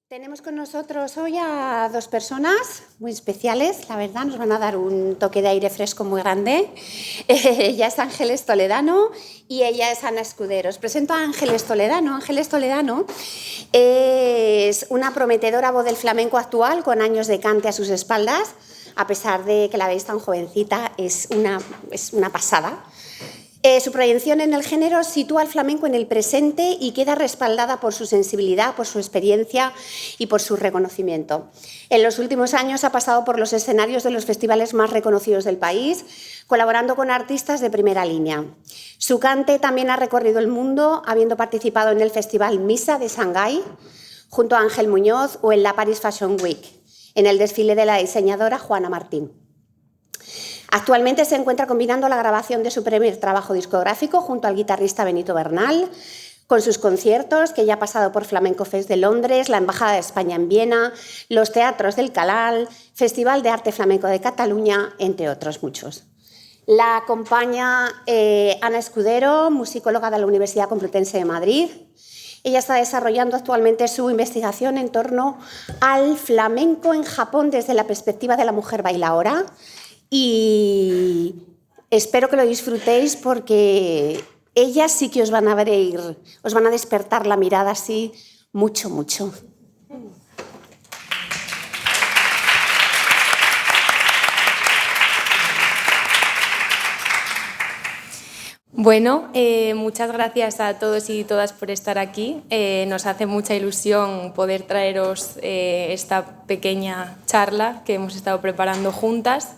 Tenemos con nosotros hoy a dos personas muy especiales, la verdad, nos van a dar un toque de aire fresco muy grande. Ella es Ángeles Toledano y ella es Ana Escudero. Os presento a Ángeles Toledano. Ángeles Toledano es una prometedora voz del flamenco actual con años de cante a sus espaldas. A pesar de que la veis tan jovencita, es una pasada. Su proyección en el género sitúa al flamenco en el presente y queda respaldada por su sensibilidad, por su experiencia y por su reconocimiento. En los últimos años ha pasado por los escenarios de los festivales más reconocidos del país, colaborando con artistas de primera línea. Su cante también ha recorrido el mundo, habiendo participado en el Festival Misa de Shanghái, junto a Ángel Muñoz, o en la Paris Fashion Week, en el desfile de la diseñadora Juana Martín. Actualmente se encuentra combinando la grabación de su primer trabajo discográfico junto al guitarrista Benito Bernal, con sus conciertos, que ya ha pasado por Flamenco Fest de Londres, la Embajada de España en Viena, los teatros del Calal, Festival de Arte Flamenco de Cataluña, entre otros muchos. La acompaña Ana Escudero, musicóloga de la Universidad Complutense de Madrid. Ella está desarrollando actualmente su investigación en torno al flamenco en Japón desde la perspectiva de la mujer bailaora. Y espero que lo disfrutéis porque ellas sí que os van a abrir, os van a despertar la mirada así mucho, mucho. Bueno, muchas gracias a todos y todas por estar aquí. Nos hace mucha ilusión poder traeros esta pequeña charla que hemos estado preparando juntas.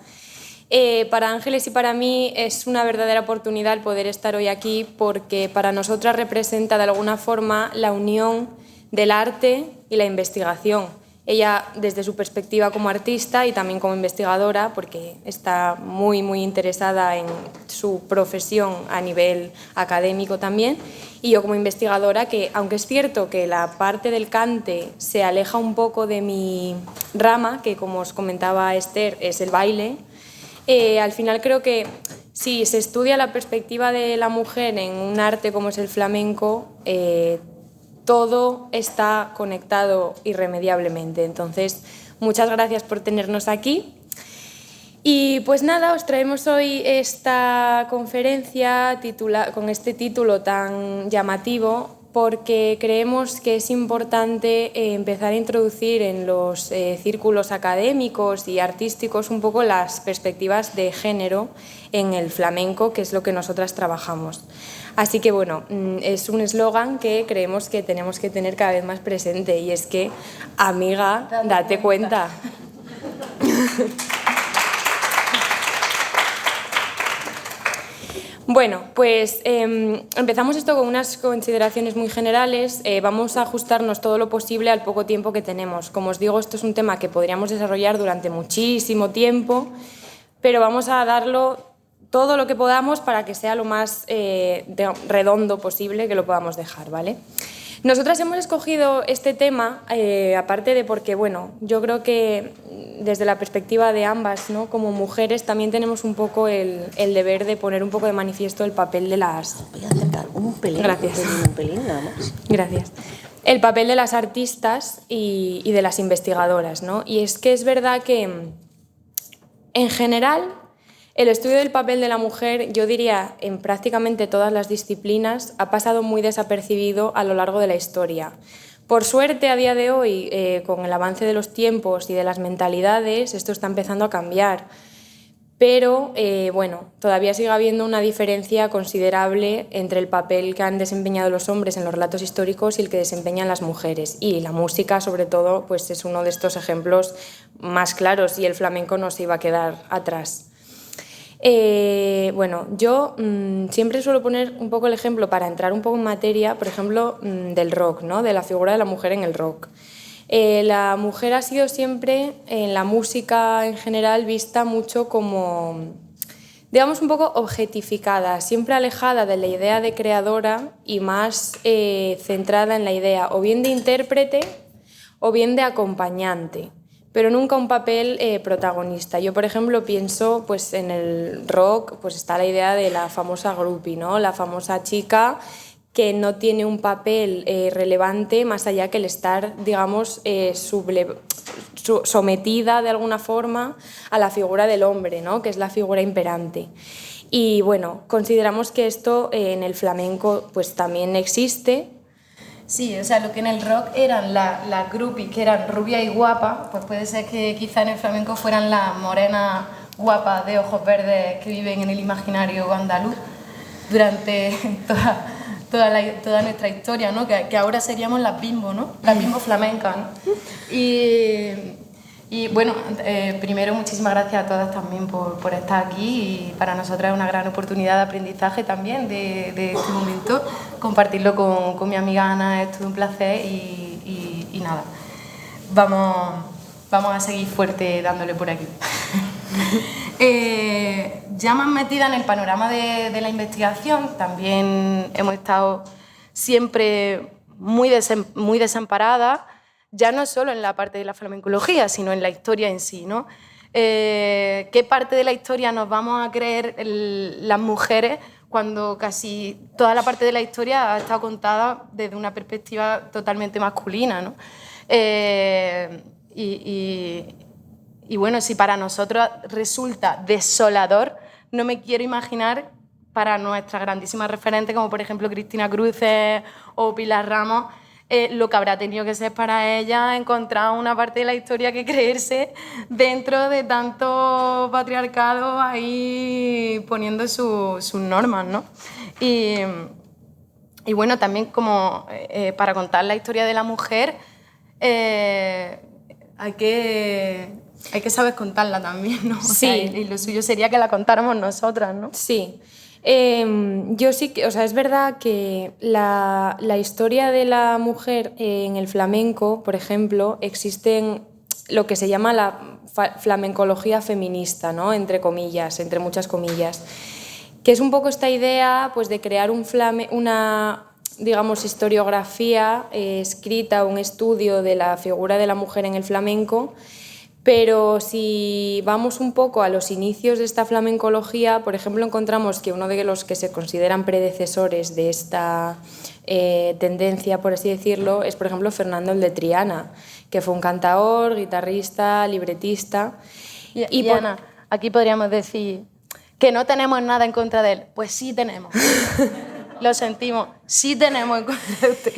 Para Ángeles y para mí es una verdadera oportunidad el poder estar hoy aquí porque para nosotras representa de alguna forma la unión del arte y la investigación. Ella desde su perspectiva como artista y también como investigadora, porque está muy interesada en su profesión a nivel académico también, y yo como investigadora que, aunque es cierto que la parte del cante se aleja un poco de mi rama, que como os comentaba Esther es el baile, al final creo que si se estudia la perspectiva de la mujer en un arte como es el flamenco, todo está conectado irremediablemente. Entonces, muchas gracias por tenernos aquí. Y pues nada, os traemos hoy esta conferencia con este título tan llamativo porque creemos que es importante empezar a introducir en los círculos académicos y artísticos un poco las perspectivas de género en el flamenco, que es lo que nosotras trabajamos. Así que bueno, es un eslogan que creemos que tenemos que tener cada vez más presente y es que, amiga, date cuenta. Bueno, pues empezamos esto con unas consideraciones muy generales. Vamos a ajustarnos todo lo posible al poco tiempo que tenemos. Como os digo, esto es un tema que podríamos desarrollar durante muchísimo tiempo, pero vamos a darlo todo lo que podamos para que sea lo más redondo posible que lo podamos dejar, ¿vale? Nosotras hemos escogido este tema, aparte de porque, bueno, yo creo que desde la perspectiva de ambas, ¿no? Como mujeres también tenemos un poco el deber de poner un poco de manifiesto el papel de las... Voy a acercar un pelín. Gracias. Un pelín nada más. Gracias. El papel de las artistas y de las investigadoras, ¿no? Y es que es verdad que, en general, el estudio del papel de la mujer, yo diría, en prácticamente todas las disciplinas, ha pasado muy desapercibido a lo largo de la historia. Por suerte, a día de hoy, con el avance de los tiempos y de las mentalidades, esto está empezando a cambiar. Pero, bueno, todavía sigue habiendo una diferencia considerable entre el papel que han desempeñado los hombres en los relatos históricos y el que desempeñan las mujeres. Y la música, sobre todo, pues es uno de estos ejemplos más claros y el flamenco no se iba a quedar atrás. Bueno, yo siempre suelo poner un poco el ejemplo para entrar un poco en materia, por ejemplo, del rock, ¿no? De la figura de la mujer en el rock. La mujer ha sido siempre en la música en general vista mucho como, digamos, un poco objetificada, siempre alejada de la idea de creadora y más centrada en la idea o bien de intérprete o bien de acompañante, pero nunca un papel protagonista. Yo, por ejemplo, pienso pues, en el rock, pues está la idea de la famosa groupie, ¿no? La famosa chica que no tiene un papel relevante más allá que el estar, digamos, sometida de alguna forma a la figura del hombre, ¿no? Que es la figura imperante. Y bueno, consideramos que esto en el flamenco pues también existe. Sí, o sea, lo que en el rock eran las groupies, que eran rubias y guapas, pues puede ser que quizá en el flamenco fueran las morenas guapas de ojos verdes que viven en el imaginario andaluz durante toda nuestra historia, ¿no? Que ahora seríamos las bimbo, ¿no? Las bimbo flamencas, ¿no? Y bueno, primero muchísimas gracias a todas también por estar aquí, y para nosotras es una gran oportunidad de aprendizaje también de este momento, compartirlo con mi amiga Ana es todo un placer y nada, vamos a seguir fuerte dándole por aquí. Ya más metida en el panorama de la investigación, también hemos estado siempre muy desamparadas, ya no solo en la parte de la flamencología, sino en la historia en sí, ¿no? ¿Qué parte de la historia nos vamos a creer las mujeres cuando casi toda la parte de la historia ha estado contada desde una perspectiva totalmente masculina, ¿no? Y bueno, si para nosotros resulta desolador, no me quiero imaginar para nuestras grandísimas referentes, como por ejemplo Cristina Cruces o Pilar Ramos, lo que habrá tenido que ser para ella encontrar una parte de la historia que creerse dentro de tanto patriarcado ahí poniendo sus normas, ¿no? Y bueno, también como para contar la historia de la mujer hay que saber contarla también, ¿no? O Sí. sea, y lo suyo sería que la contáramos nosotras, ¿no? Sí. Yo sí que, o sea, es verdad que la historia de la mujer en el flamenco, por ejemplo, existe lo que se llama la flamencología feminista, ¿no? Entre comillas, entre muchas comillas, que es un poco esta idea pues, de crear una digamos, historiografía escrita, un estudio de la figura de la mujer en el flamenco. Pero si vamos un poco a los inicios de esta flamencología, por ejemplo, encontramos que uno de los que se consideran predecesores de esta tendencia, por así decirlo, es, por ejemplo, Fernando el de Triana, que fue un cantaor, guitarrista, libretista. Y Ana, aquí podríamos decir que no tenemos nada en contra de él. Pues sí tenemos. Lo sentimos, sí tenemos en contra de usted.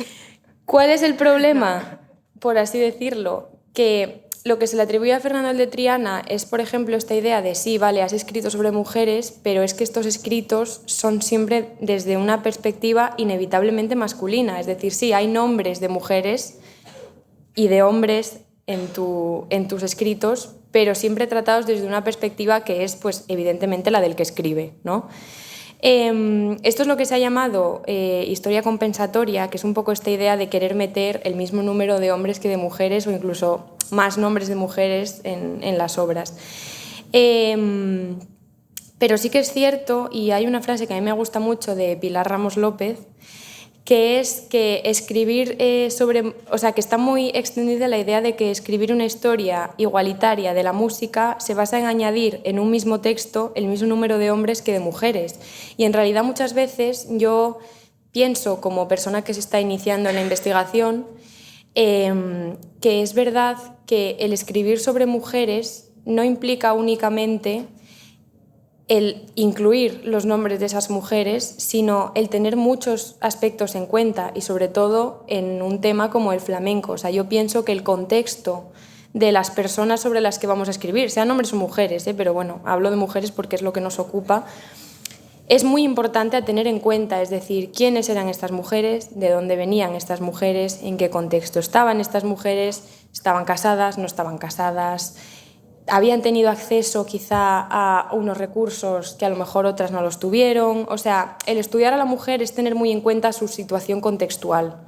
¿Cuál es el problema, por así decirlo? Que lo que se le atribuye a Fernando el de Triana es, por ejemplo, esta idea de sí, vale, has escrito sobre mujeres, pero es que estos escritos son siempre desde una perspectiva inevitablemente masculina. Es decir, sí, hay nombres de mujeres y de hombres en tus escritos, pero siempre tratados desde una perspectiva que es, pues, evidentemente la del que escribe, ¿no? Esto es lo que se ha llamado historia compensatoria, que es un poco esta idea de querer meter el mismo número de hombres que de mujeres o incluso más nombres de mujeres en las obras. Pero sí que es cierto, y hay una frase que a mí me gusta mucho de Pilar Ramos López, que es que escribir o sea, que está muy extendida la idea de que escribir una historia igualitaria de la música se basa en añadir en un mismo texto el mismo número de hombres que de mujeres. Y en realidad muchas veces yo pienso, como persona que se está iniciando en la investigación, que es verdad que el escribir sobre mujeres no implica únicamente el incluir los nombres de esas mujeres, sino el tener muchos aspectos en cuenta y sobre todo en un tema como el flamenco. O sea, yo pienso que el contexto de las personas sobre las que vamos a escribir, sean hombres o mujeres, pero bueno, hablo de mujeres porque es lo que nos ocupa, es muy importante a tener en cuenta, es decir, quiénes eran estas mujeres, de dónde venían estas mujeres, en qué contexto estaban estas mujeres, estaban casadas, no estaban casadas, habían tenido acceso quizá a unos recursos que a lo mejor otras no los tuvieron. O sea, el estudiar a la mujer es tener muy en cuenta su situación contextual.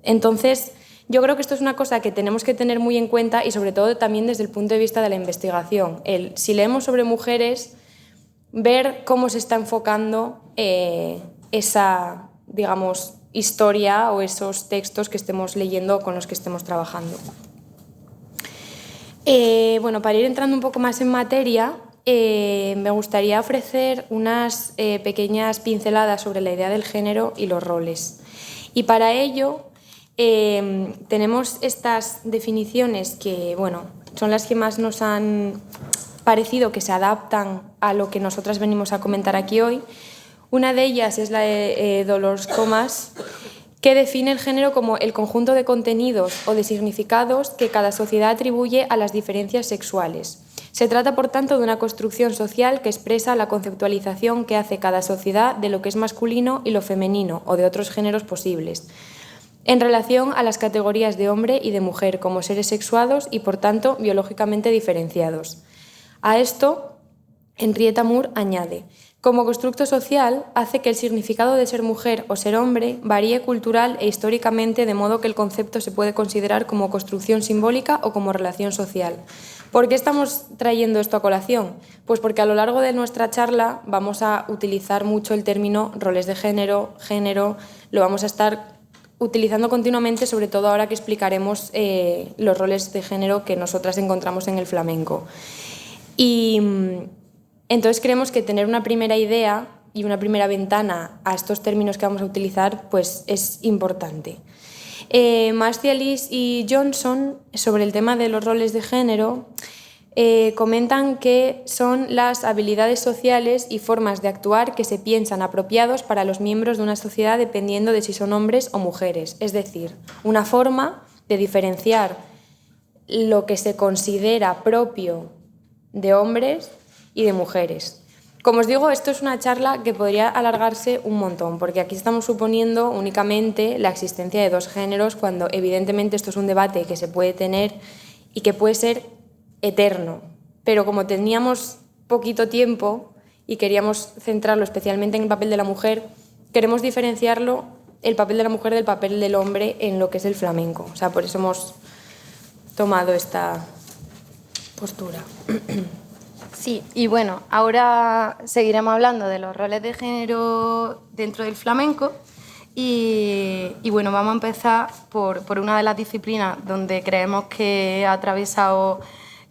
Entonces, yo creo que esto es una cosa que tenemos que tener muy en cuenta y sobre todo también desde el punto de vista de la investigación. Si leemos sobre mujeres, ver cómo se está enfocando esa, digamos, historia o esos textos que estemos leyendo o con los que estemos trabajando. Bueno, para ir entrando un poco más en materia, me gustaría ofrecer unas pequeñas pinceladas sobre la idea del género y los roles. Y para ello tenemos estas definiciones que, bueno, son las que más nos han parecido que se adaptan a lo que nosotras venimos a comentar aquí hoy. Una de ellas es la de Dolores Comas, que define el género como el conjunto de contenidos o de significados que cada sociedad atribuye a las diferencias sexuales. Se trata, por tanto, de una construcción social que expresa la conceptualización que hace cada sociedad de lo que es masculino y lo femenino, o de otros géneros posibles, en relación a las categorías de hombre y de mujer como seres sexuados y, por tanto, biológicamente diferenciados. A esto, Henrietta Moore añade: como constructo social, hace que el significado de ser mujer o ser hombre varíe cultural e históricamente, de modo que el concepto se puede considerar como construcción simbólica o como relación social. ¿Por qué estamos trayendo esto a colación? Pues porque a lo largo de nuestra charla vamos a utilizar mucho el término roles de género, lo vamos a estar utilizando continuamente, sobre todo ahora que explicaremos los roles de género que nosotras encontramos en el flamenco. Y entonces creemos que tener una primera idea y una primera ventana a estos términos que vamos a utilizar pues es importante. Marcialis y Johnson, sobre el tema de los roles de género, comentan que son las habilidades sociales y formas de actuar que se piensan apropiados para los miembros de una sociedad dependiendo de si son hombres o mujeres. Es decir, una forma de diferenciar lo que se considera propio de hombres y de mujeres. Como os digo, esto es una charla que podría alargarse un montón, porque aquí estamos suponiendo únicamente la existencia de dos géneros, cuando evidentemente esto es un debate que se puede tener y que puede ser eterno. Pero como teníamos poquito tiempo y queríamos centrarlo especialmente en el papel de la mujer, queremos diferenciarlo, el papel de la mujer del papel del hombre en lo que es el flamenco. O sea, por eso hemos tomado esta postura. Sí, y bueno, ahora seguiremos hablando de los roles de género dentro del flamenco y bueno, vamos a empezar por una de las disciplinas donde creemos que ha atravesado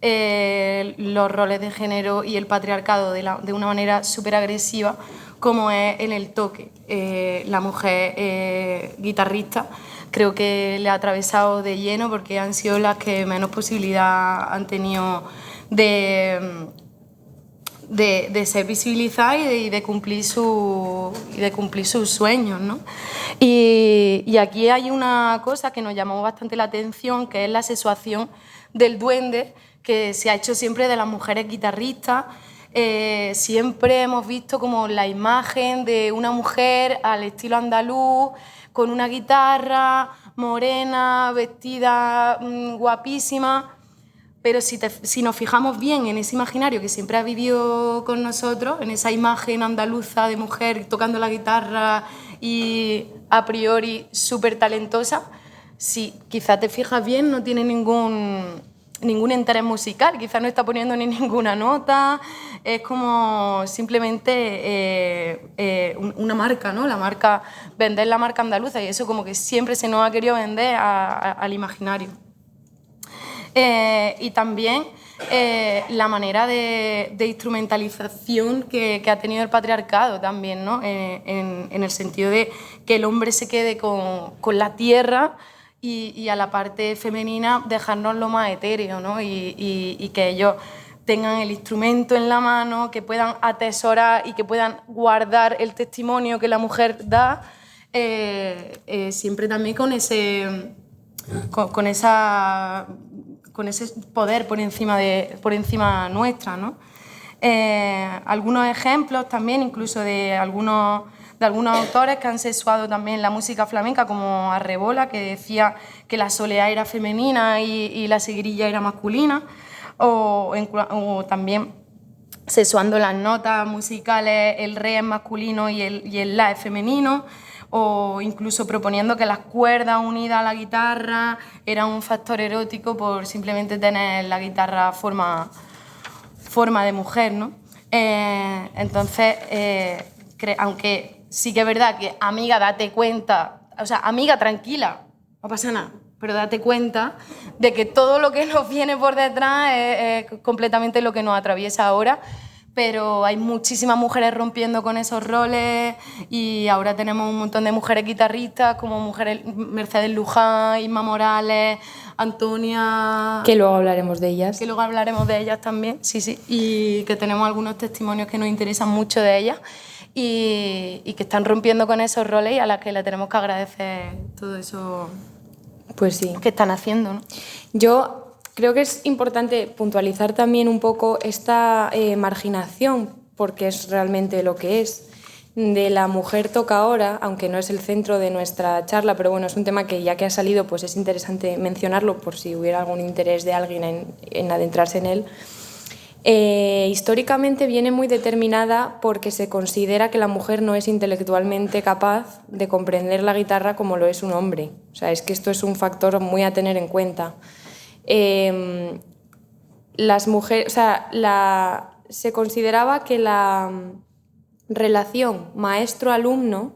los roles de género y el patriarcado de una manera súper agresiva, como es en el toque. La mujer guitarrista creo que le ha atravesado de lleno porque han sido las que menos posibilidad han tenido de ser visibilizadas y de cumplir sus sueños, ¿no? Y aquí hay una cosa que nos llamó bastante la atención, que es la sexuación del duende, que se ha hecho siempre de las mujeres guitarristas. Siempre hemos visto como la imagen de una mujer al estilo andaluz, con una guitarra, morena, vestida, guapísima. Pero si nos fijamos bien en ese imaginario que siempre ha vivido con nosotros, en esa imagen andaluza de mujer tocando la guitarra y a priori súper talentosa, si quizá te fijas bien no tiene ningún interés musical, quizá no está poniendo ni ninguna nota, es como simplemente una marca, ¿no? Vender la marca andaluza, y eso como que siempre se nos ha querido vender al imaginario. Y también la manera de instrumentalización que ha tenido el patriarcado también, ¿no? En el sentido de que el hombre se quede con la tierra y a la parte femenina dejarnos lo más etéreo, ¿no? Y que ellos tengan el instrumento en la mano, que puedan atesorar y que puedan guardar el testimonio que la mujer da, siempre también con ese poder por encima nuestra, ¿no? Algunos ejemplos también, incluso de algunos autores que han sexuado también la música flamenca, como Arrebola, que decía que la soleá era femenina y la seguirilla era masculina, o también sexuando las notas musicales, el re es masculino y el la es femenino, o incluso proponiendo que las cuerdas unidas a la guitarra eran un factor erótico por simplemente tener la guitarra forma de mujer, ¿no? Entonces, aunque sí que es verdad que, amiga, date cuenta, o sea, amiga, tranquila, no pasa nada, pero date cuenta de que todo lo que nos viene por detrás es completamente lo que nos atraviesa ahora pero hay muchísimas mujeres rompiendo con esos roles y ahora tenemos un montón de mujeres guitarristas como mujeres Mercedes Luján, Isma Morales, Antonia... Que luego hablaremos de ellas. Que luego hablaremos de ellas también, sí, sí, y que tenemos algunos testimonios que nos interesan mucho de ellas y que están rompiendo con esos roles y a las que le tenemos que agradecer todo eso pues sí. que están haciendo, ¿no? Yo creo que es importante puntualizar también un poco esta marginación, porque es realmente lo que es, de la mujer toca ahora, aunque no es el centro de nuestra charla, pero bueno, es un tema que ya que ha salido, pues es interesante mencionarlo por si hubiera algún interés de alguien en adentrarse en él. Históricamente viene muy determinada porque se considera que la mujer no es intelectualmente capaz de comprender la guitarra como lo es un hombre. O sea, es que esto es un factor muy a tener en cuenta. Las mujeres, o sea, se consideraba que la relación maestro-alumno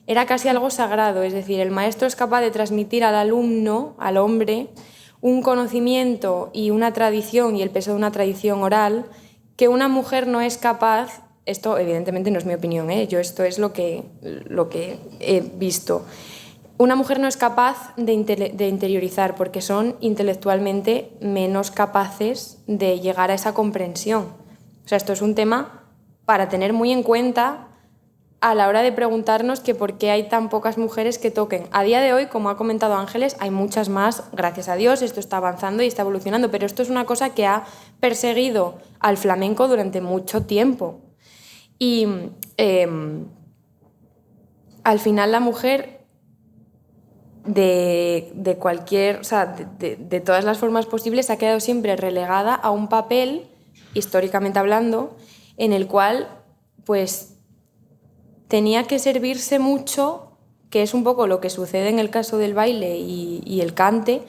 era casi algo sagrado, es decir, el maestro es capaz de transmitir al alumno, al hombre, un conocimiento y una tradición y el peso de una tradición oral que una mujer no es capaz. Esto evidentemente no es mi opinión, yo esto es lo que he visto. Una mujer no es capaz de interiorizar porque son intelectualmente menos capaces de llegar a esa comprensión. O sea, esto es un tema para tener muy en cuenta a la hora de preguntarnos que por qué hay tan pocas mujeres que toquen. A día de hoy, como ha comentado Ángeles, hay muchas más, gracias a Dios, esto está avanzando y está evolucionando, pero esto es una cosa que ha perseguido al flamenco durante mucho tiempo. Y al final la mujer de cualquier, o sea, de todas las formas posibles, ha quedado siempre relegada a un papel, históricamente hablando, en el cual pues tenía que servirse mucho, que es un poco lo que sucede en el caso del baile y el cante,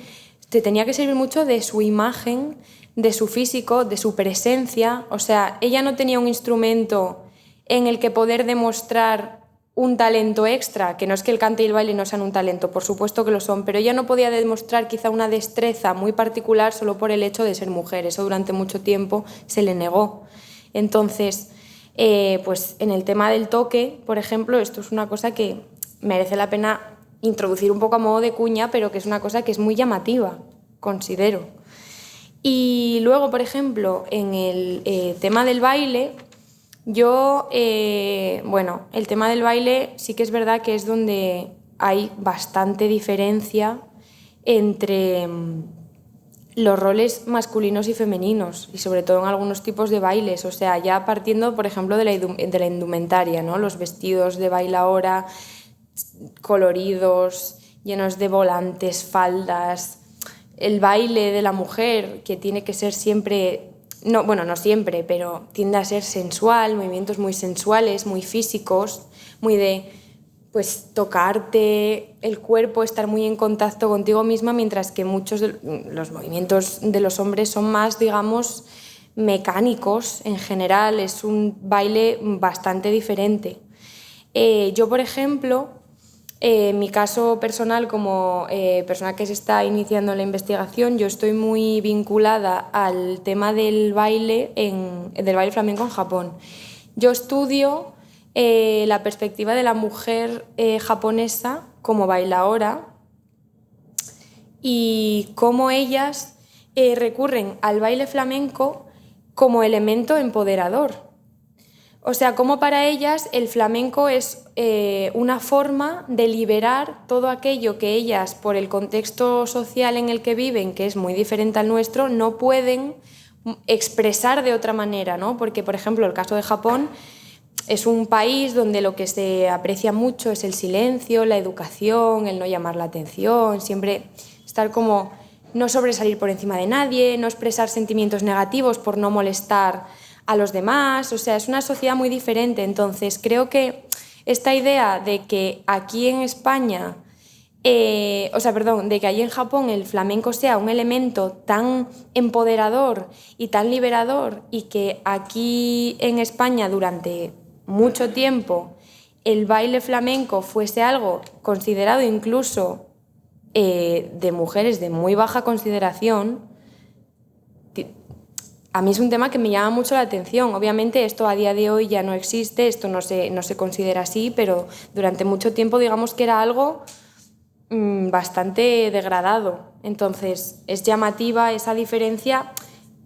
tenía que servir mucho de su imagen, de su físico, de su presencia. O sea, ella no tenía un instrumento en el que poder demostrar un talento extra, que no es que el cante y el baile no sean un talento, por supuesto que lo son, pero ella no podía demostrar quizá una destreza muy particular solo por el hecho de ser mujer. Eso durante mucho tiempo se le negó. Entonces, pues en el tema del toque, por ejemplo, esto es una cosa que merece la pena introducir un poco a modo de cuña, pero que es una cosa que es muy llamativa, considero. Y luego, por ejemplo, en el tema del baile, bueno, el tema del baile sí que es verdad que es donde hay bastante diferencia entre los roles masculinos y femeninos, y sobre todo en algunos tipos de bailes. O sea, ya partiendo, por ejemplo, de la indumentaria, ¿no? Los vestidos de bailaora coloridos, llenos de volantes, faldas, el baile de la mujer, que tiene que ser siempre, no siempre, pero tiende a ser sensual, movimientos muy sensuales, muy físicos, muy de pues tocarte el cuerpo, estar muy en contacto contigo misma, mientras que muchos de los movimientos de los hombres son más, digamos, mecánicos en general. Es un baile bastante diferente. Yo, por ejemplo, mi caso personal como persona que se está iniciando en la investigación, yo estoy muy vinculada al tema del baile flamenco en Japón. Yo estudio la perspectiva de la mujer japonesa como bailaora y cómo ellas recurren al baile flamenco como elemento empoderador. O sea, cómo para ellas el flamenco es una forma de liberar todo aquello que ellas, por el contexto social en el que viven, que es muy diferente al nuestro, no pueden expresar de otra manera, ¿no? Porque, por ejemplo, el caso de Japón es un país donde lo que se aprecia mucho es el silencio, la educación, el no llamar la atención, siempre estar como no sobresalir por encima de nadie, no expresar sentimientos negativos por no molestar a los demás. O sea, es una sociedad muy diferente. Entonces, creo que esta idea de que aquí en España, de que allí en Japón el flamenco sea un elemento tan empoderador y tan liberador, y que aquí en España durante mucho tiempo el baile flamenco fuese algo considerado incluso de mujeres de muy baja consideración, a mí es un tema que me llama mucho la atención. Obviamente esto a día de hoy ya no existe, esto no se considera así, pero durante mucho tiempo digamos que era algo bastante degradado. Entonces es llamativa esa diferencia.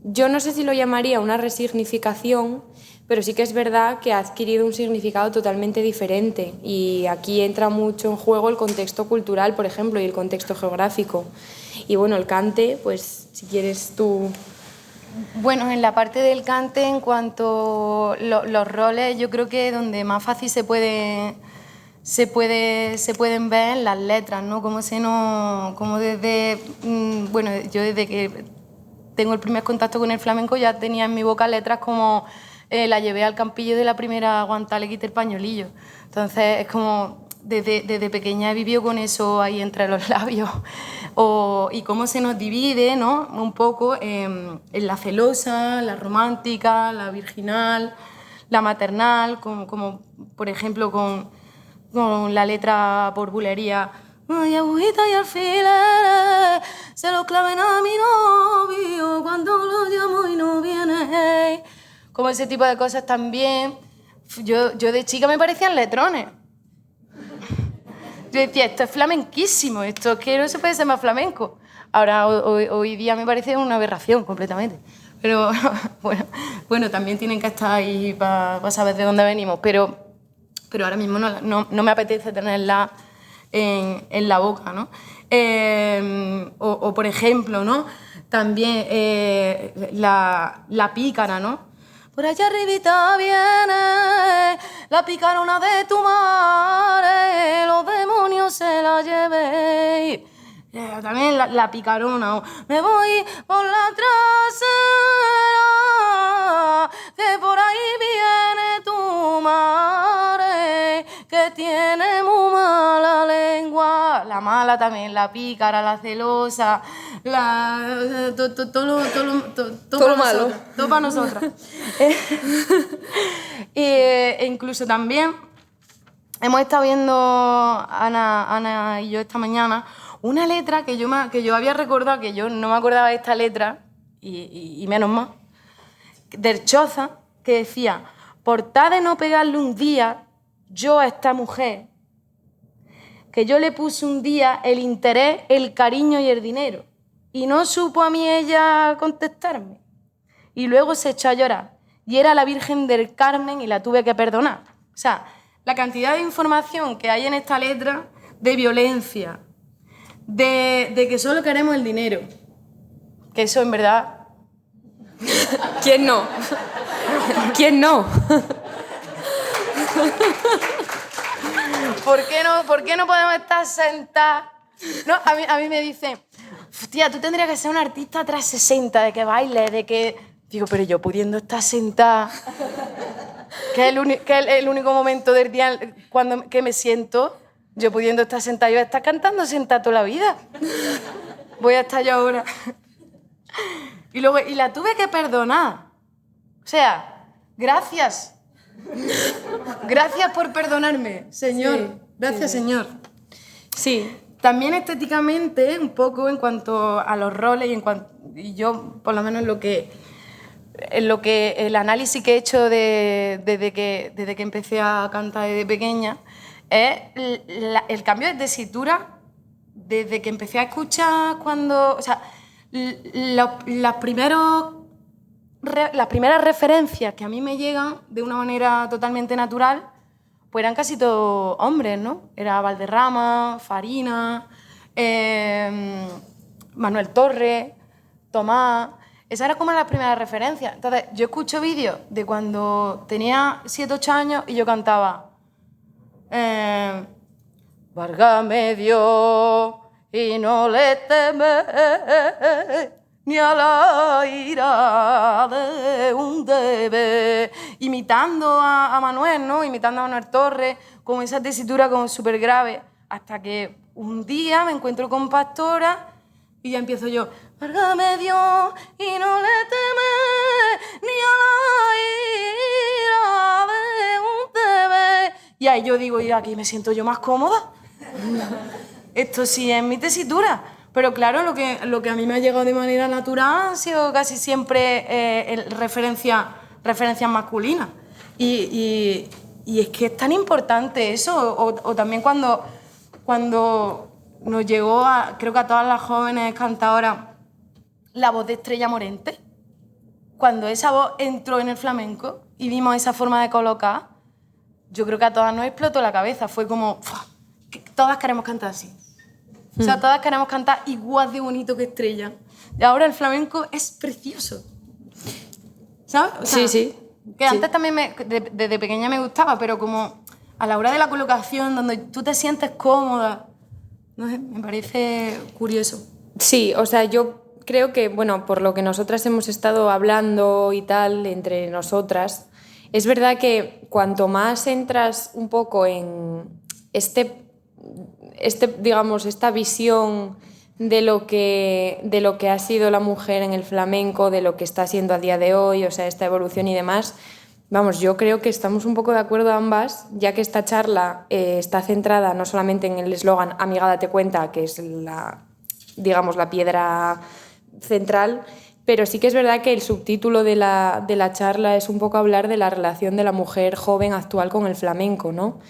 Yo no sé si lo llamaría una resignificación, pero sí que es verdad que ha adquirido un significado totalmente diferente y aquí entra mucho en juego el contexto cultural, por ejemplo, y el contexto geográfico. Y bueno, el cante, pues si quieres tú... Bueno, en la parte del cante, en cuanto los roles, yo creo que donde más fácil se pueden ver en las letras, ¿no? Como desde, bueno, yo desde que tengo el primer contacto con el flamenco ya tenía en mi boca letras como la llevé al campillo de la primera aguantada, le quité el pañuelillo. Entonces es como desde pequeña he vivido con eso ahí entre los labios. Y cómo se nos divide, ¿no? Un poco en la celosa, la romántica, la virginal, la maternal, como por ejemplo con la letra por bulería. Ay, agujita y alfileres, se lo claven a mi novio cuando lo llamo y no viene. Como ese tipo de cosas también. Yo de chica me parecían letrones. Yo decía, esto es flamenquísimo, esto es que no se puede ser más flamenco. Ahora, hoy día me parece una aberración completamente. Pero bueno, también tienen que estar ahí para saber de dónde venimos. Pero ahora mismo no me apetece tenerla en la boca, ¿no? Por ejemplo, ¿no? También la pícara, ¿no? Por allá arribita viene la picarona de tu madre, los demonios se la lleven. También la picarona. ¿No? Me voy por la trasera, que por ahí viene tu madre, que tiene muy mala lengua. La mala también, la pícara, la celosa, todo lo malo. Todo para nosotras. E incluso también hemos estado viendo, Ana y yo esta mañana, una letra que yo había recordado, que yo no me acordaba de esta letra, y menos mal, del Choza, que decía: por tal de no pegarle un día yo a esta mujer, que yo le puse un día el interés, el cariño y el dinero, y no supo a mí ella contestarme, y luego se echó a llorar, y era la Virgen del Carmen y la tuve que perdonar. O sea, la cantidad de información que hay en esta letra, de violencia, de que solo queremos el dinero, que eso en verdad... ¿Quién no? ¿Quién no? ¿Por qué no podemos estar sentadas? No, a mí me dicen, tía, tú tendrías que ser una artista tras 60, de que baile, de que... Digo, pero yo pudiendo estar sentada, que es el único momento del día que me siento, yo pudiendo estar sentada, yo voy a estar cantando sentada toda la vida. Voy a estar yo ahora. Y la tuve que perdonar. O sea, gracias. Gracias por perdonarme, Señor. Sí, gracias, sí. Señor. Sí. También estéticamente, un poco en cuanto a los roles y yo, por lo menos, el análisis que he hecho desde que empecé a cantar desde pequeña es el cambio de tesitura desde que empecé a escuchar cuando... O sea, las primeras referencias que a mí me llegan de una manera totalmente natural pues eran casi todos hombres, ¿no? Era Valderrama, Farina, Manuel Torres, Tomás... Esa era como la primera referencia. Entonces, yo escucho vídeos de cuando tenía 7 o 8 años y yo cantaba Válgame Dios y no le temes ni a la ira de un debe. Imitando a Manuel, ¿no? Imitando a Manuel Torres, con esa tesitura como súper grave. Hasta que un día me encuentro con Pastora y ya empiezo yo... Válgame Dios y no le temes ni a la ira de un debe. Y ahí yo digo, y aquí me siento yo más cómoda. Esto sí es mi tesitura. Pero claro, lo que a mí me ha llegado de manera natural han sido casi siempre referencias masculinas. Y es que es tan importante eso. O también cuando nos llegó, creo que a todas las jóvenes cantadoras, la voz de Estrella Morente. Cuando esa voz entró en el flamenco y vimos esa forma de colocar, yo creo que a todas nos explotó la cabeza. Fue como, que todas queremos cantar así. O sea, todas queremos cantar igual de bonito que Estrella. Y ahora el flamenco es precioso. ¿Sabes? O sea, sí. Que antes también desde pequeña me gustaba, pero como a la hora de la colocación, donde tú te sientes cómoda, no sé, me parece curioso. Sí, o sea, yo creo que, bueno, por lo que nosotras hemos estado hablando y tal, entre nosotras, es verdad que cuanto más entras un poco en digamos, esta visión de lo que ha sido la mujer en el flamenco, de lo que está siendo a día de hoy, o sea, esta evolución y demás, vamos, yo creo que estamos un poco de acuerdo ambas, ya que esta charla está centrada no solamente en el eslogan "Amiga, date cuenta", que es digamos, la piedra central, pero sí que es verdad que el subtítulo de la charla es un poco hablar de la relación de la mujer joven actual con el flamenco, ¿no?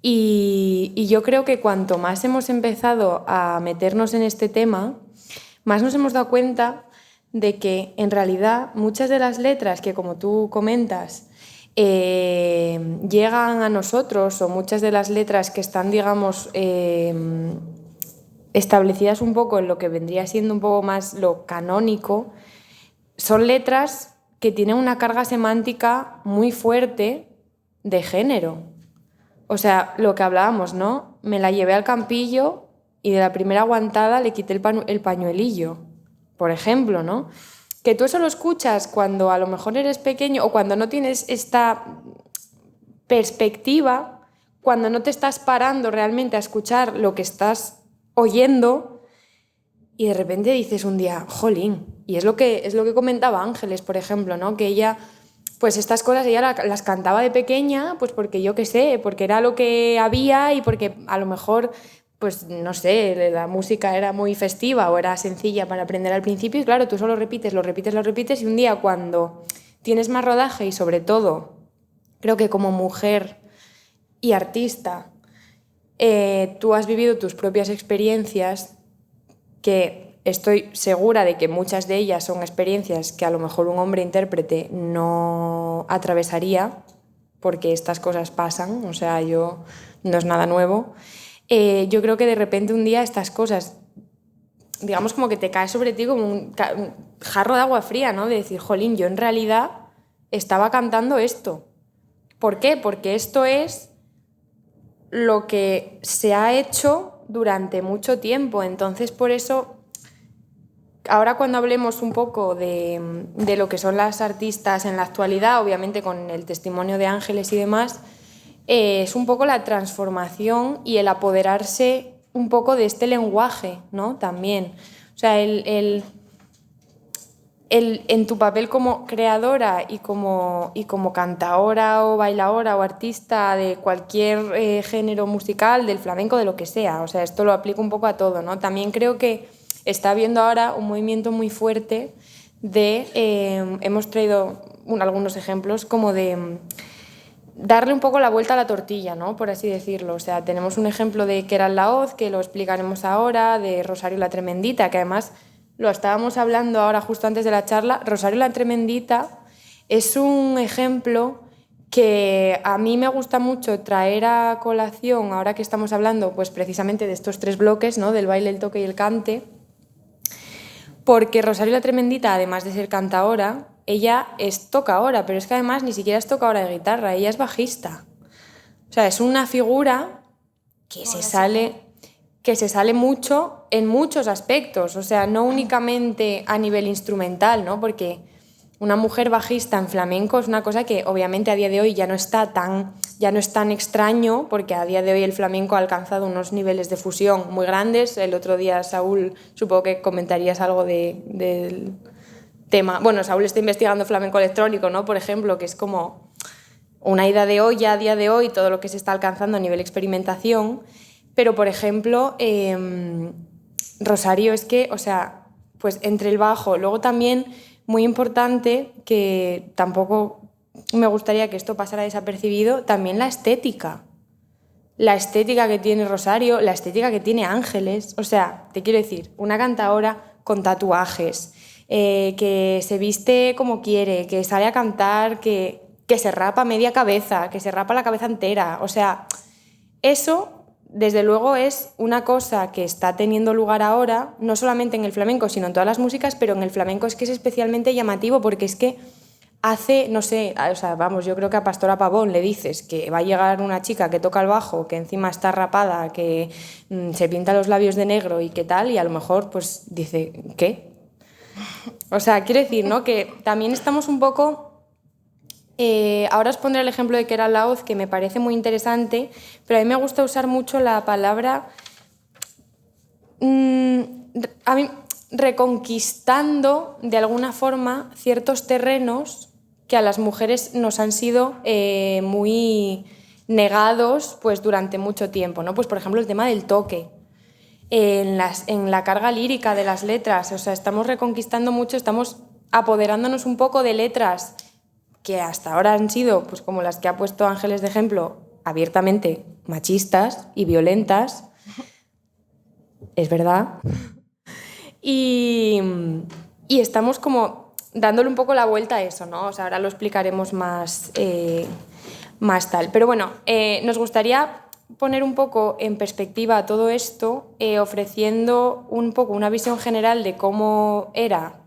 Y yo creo que cuanto más hemos empezado a meternos en este tema, más nos hemos dado cuenta de que en realidad muchas de las letras que, como tú comentas, llegan a nosotros, o muchas de las letras que están, digamos, establecidas un poco en lo que vendría siendo un poco más lo canónico, son letras que tienen una carga semántica muy fuerte de género. O sea, lo que hablábamos, ¿no? Me la llevé al campillo y de la primera aguantada le quité el pañuelillo, por ejemplo, ¿no? Que tú eso lo escuchas cuando a lo mejor eres pequeño o cuando no tienes esta perspectiva, cuando no te estás parando realmente a escuchar lo que estás oyendo, y de repente dices un día, jolín, y es lo que comentaba Ángeles, por ejemplo, ¿no? Que ella, pues estas cosas ella las cantaba de pequeña, pues porque yo qué sé, porque era lo que había y porque a lo mejor, pues no sé, la música era muy festiva o era sencilla para aprender al principio, y claro, tú solo repites, y un día cuando tienes más rodaje y sobre todo, creo que como mujer y artista, tú has vivido tus propias experiencias, que estoy segura de que muchas de ellas son experiencias que a lo mejor un hombre intérprete no atravesaría, porque estas cosas pasan, o sea, no es nada nuevo. Yo creo que de repente un día estas cosas, digamos, como que te cae sobre ti como un jarro de agua fría, ¿no? De decir, jolín, yo en realidad estaba cantando esto. ¿Por qué? Porque esto es lo que se ha hecho durante mucho tiempo. Entonces, por eso, ahora cuando hablemos un poco de lo que son las artistas en la actualidad, obviamente con el testimonio de Ángeles y demás, es un poco la transformación y el apoderarse un poco de este lenguaje, ¿no? También. O sea, en tu papel como creadora y como cantaora o bailaora o artista de cualquier género musical, del flamenco, de lo que sea. O sea, esto lo aplico un poco a todo, ¿no? También creo que está habiendo ahora un movimiento muy fuerte hemos traído algunos ejemplos como de darle un poco la vuelta a la tortilla, ¿no? Por así decirlo. O sea, tenemos un ejemplo de Queralt Laoz, que lo explicaremos ahora, de Rosario la Tremendita, que además lo estábamos hablando ahora justo antes de la charla. Rosario la Tremendita es un ejemplo que a mí me gusta mucho traer a colación, ahora que estamos hablando pues precisamente de estos tres bloques, ¿no? Del baile, el toque y el cante, porque Rosario la Tremendita, además de ser cantaora, ella es tocaora, pero es que además ni siquiera es tocaora de guitarra, ella es bajista. O sea, es una figura que se sale mucho en muchos aspectos, o sea, no únicamente a nivel instrumental, ¿no? Porque una mujer bajista en flamenco es una cosa que obviamente a día de hoy ya no es tan extraño, porque a día de hoy el flamenco ha alcanzado unos niveles de fusión muy grandes. El otro día, Saúl, supongo que comentarías algo del tema. Bueno, Saúl está investigando flamenco electrónico, ¿no? Por ejemplo, que es como una ida de olla a día de hoy, todo lo que se está alcanzando a nivel experimentación. Pero, por ejemplo, Rosario es que, o sea, pues entre el bajo, luego también muy importante, que tampoco me gustaría que esto pasara desapercibido, también la estética. La estética que tiene Rosario, la estética que tiene Ángeles. O sea, te quiero decir, una cantaora con tatuajes, que se viste como quiere, que sale a cantar, que se rapa media cabeza, que se rapa la cabeza entera. O sea, eso, desde luego, es una cosa que está teniendo lugar ahora, no solamente en el flamenco, sino en todas las músicas, pero en el flamenco es que es especialmente llamativo porque es que hace, no sé, o sea, vamos, yo creo que a Pastora Pavón le dices que va a llegar una chica que toca el bajo, que encima está rapada, que se pinta los labios de negro y qué tal, y a lo mejor pues dice, ¿qué? O sea, quiero decir, ¿no? Que también estamos un poco... ahora os pondré el ejemplo de Keral Laoz, que me parece muy interesante, pero a mí me gusta usar mucho la palabra... a mí, reconquistando de alguna forma ciertos terrenos que a las mujeres nos han sido muy negados pues, durante mucho tiempo, ¿no? Pues, por ejemplo, el tema del toque, en la carga lírica de las letras. O sea, estamos reconquistando mucho, estamos apoderándonos un poco de letras que hasta ahora han sido, pues como las que ha puesto Ángeles de ejemplo, abiertamente machistas y violentas. Es verdad. Y estamos como dándole un poco la vuelta a eso, ¿no? O sea, ahora lo explicaremos más tal. Pero bueno, nos gustaría poner un poco en perspectiva todo esto, ofreciendo un poco una visión general de cómo era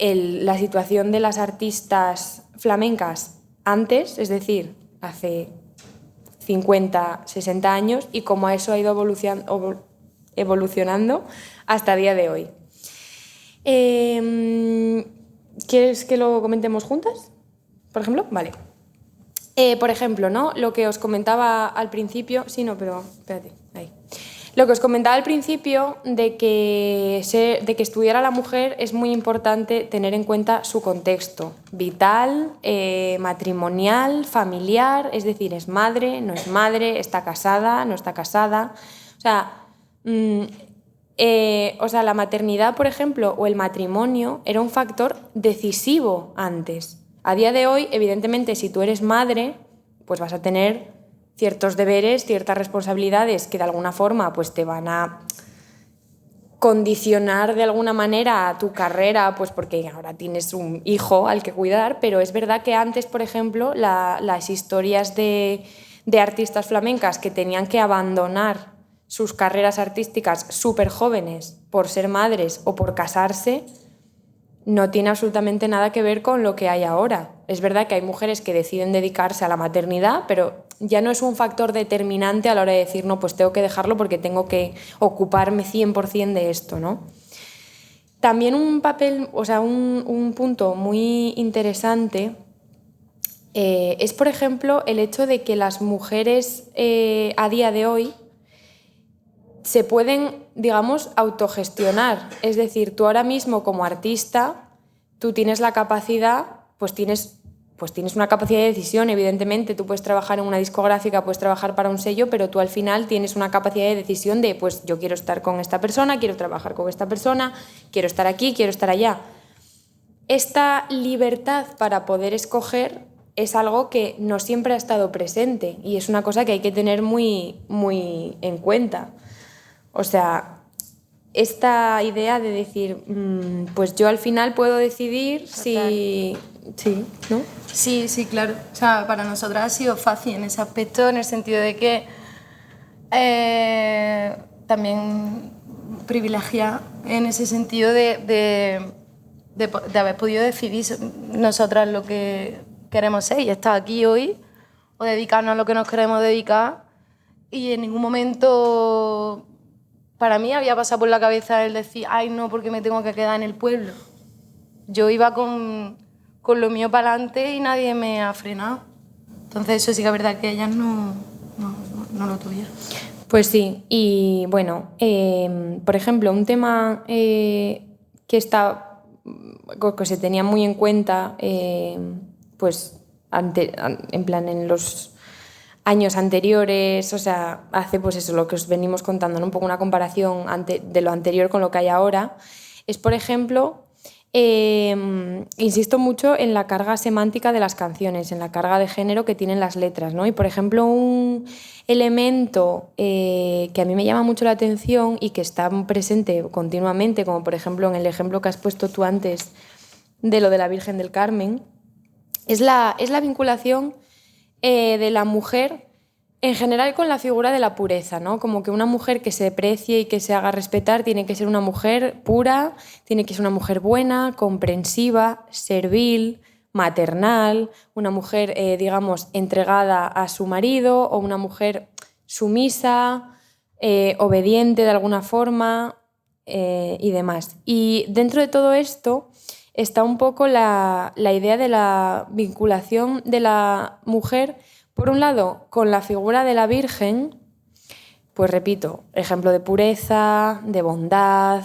la situación de las artistas flamencas antes, es decir, hace 50, 60 años, y cómo eso ha ido evolucionando hasta el día de hoy. ¿Quieres que lo comentemos juntas? Por ejemplo, vale. Por ejemplo, ¿no? Lo que os comentaba al principio... Sí, no, pero espérate, ahí. Lo que os comentaba al principio de que estudiar a la mujer es muy importante tener en cuenta su contexto vital, matrimonial, familiar, es decir, es madre, no es madre, está casada, no está casada. O sea, la maternidad, por ejemplo, o el matrimonio era un factor decisivo antes. A día de hoy, evidentemente, si tú eres madre, pues vas a tener ciertos deberes, ciertas responsabilidades que de alguna forma pues te van a condicionar de alguna manera a tu carrera, pues porque ahora tienes un hijo al que cuidar, pero es verdad que antes, por ejemplo, las historias de artistas flamencas que tenían que abandonar sus carreras artísticas súper jóvenes por ser madres o por casarse, no tiene absolutamente nada que ver con lo que hay ahora. Es verdad que hay mujeres que deciden dedicarse a la maternidad, pero ya no es un factor determinante a la hora de decir, no, pues tengo que dejarlo porque tengo que ocuparme 100% de esto, ¿no? También un punto muy interesante es, por ejemplo, el hecho de que las mujeres a día de hoy se pueden, digamos, autogestionar. Es decir, tú ahora mismo como artista, tú tienes la capacidad, pues tienes una capacidad de decisión, evidentemente. Tú puedes trabajar en una discográfica, puedes trabajar para un sello, pero tú al final tienes una capacidad de decisión de, pues yo quiero estar con esta persona, quiero trabajar con esta persona, quiero estar aquí, quiero estar allá. Esta libertad para poder escoger es algo que no siempre ha estado presente y es una cosa que hay que tener muy, muy en cuenta. O sea, esta idea de decir, pues yo al final puedo decidir si... Sí, ¿no? Sí, claro. O sea, para nosotras ha sido fácil en ese aspecto, en el sentido de que también privilegiada en ese sentido de haber podido decidir nosotras lo que queremos ser y estar aquí hoy o dedicarnos a lo que nos queremos dedicar, y en ningún momento para mí había pasado por la cabeza el decir, ay no, porque me tengo que quedar en el pueblo. Yo iba con lo mío para adelante y nadie me ha frenado. Entonces eso sí que es verdad que ellas no lo tuvieron. Pues sí, y bueno, por ejemplo, un tema que se tenía muy en cuenta, pues en los años anteriores, o sea, hace pues eso, lo que os venimos contando, ¿no? Un poco una comparación de lo anterior con lo que hay ahora, es, por ejemplo, insisto mucho en la carga semántica de las canciones, en la carga de género que tienen las letras, ¿no? Y, por ejemplo, un elemento que a mí me llama mucho la atención y que está presente continuamente, como por ejemplo en el ejemplo que has puesto tú antes de lo de la Virgen del Carmen, es la vinculación de la mujer en general con la figura de la pureza, ¿no? Como que una mujer que se precie y que se haga respetar tiene que ser una mujer pura, tiene que ser una mujer buena, comprensiva, servil, maternal, una mujer, digamos, entregada a su marido, o una mujer sumisa, obediente de alguna forma, y demás. Y dentro de todo esto está un poco la idea de la vinculación de la mujer, por un lado, con la figura de la Virgen, pues repito, ejemplo de pureza, de bondad,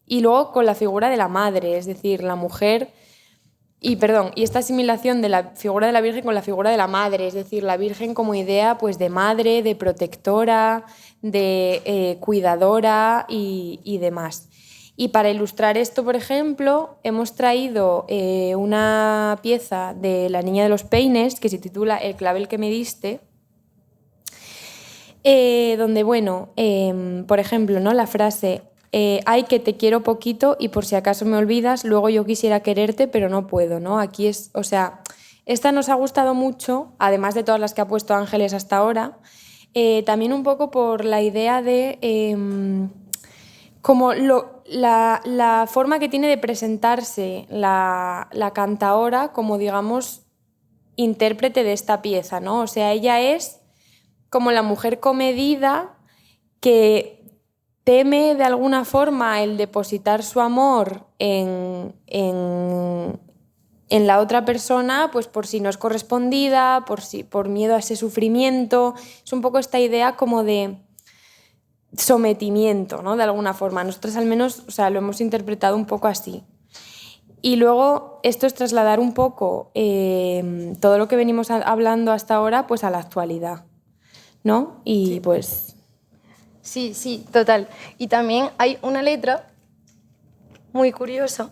y luego con la figura de la madre, es decir, la mujer, y esta asimilación de la figura de la Virgen con la figura de la madre, es decir, la Virgen como idea pues de madre, de protectora, de cuidadora y demás. Y para ilustrar esto, por ejemplo, hemos traído una pieza de La Niña de los Peines que se titula El clavel que me diste, donde, bueno, por ejemplo, ¿no? La frase ay, que te quiero poquito y por si acaso me olvidas, luego yo quisiera quererte pero no puedo, ¿no? Aquí es, o sea, esta nos ha gustado mucho, además de todas las que ha puesto Ángeles hasta ahora, también un poco por la idea de como la forma que tiene de presentarse la cantaora como, digamos, intérprete de esta pieza, ¿no? O sea, ella es como la mujer comedida que teme de alguna forma el depositar su amor en la otra persona, pues por si no es correspondida, por miedo a ese sufrimiento. Es un poco esta idea como de sometimiento, ¿no? De alguna forma. Nosotros al menos, o sea, lo hemos interpretado un poco así. Y luego esto es trasladar un poco todo lo que venimos hablando hasta ahora pues a la actualidad, ¿no? Y sí. Pues... Sí, sí, total. Y también hay una letra muy curiosa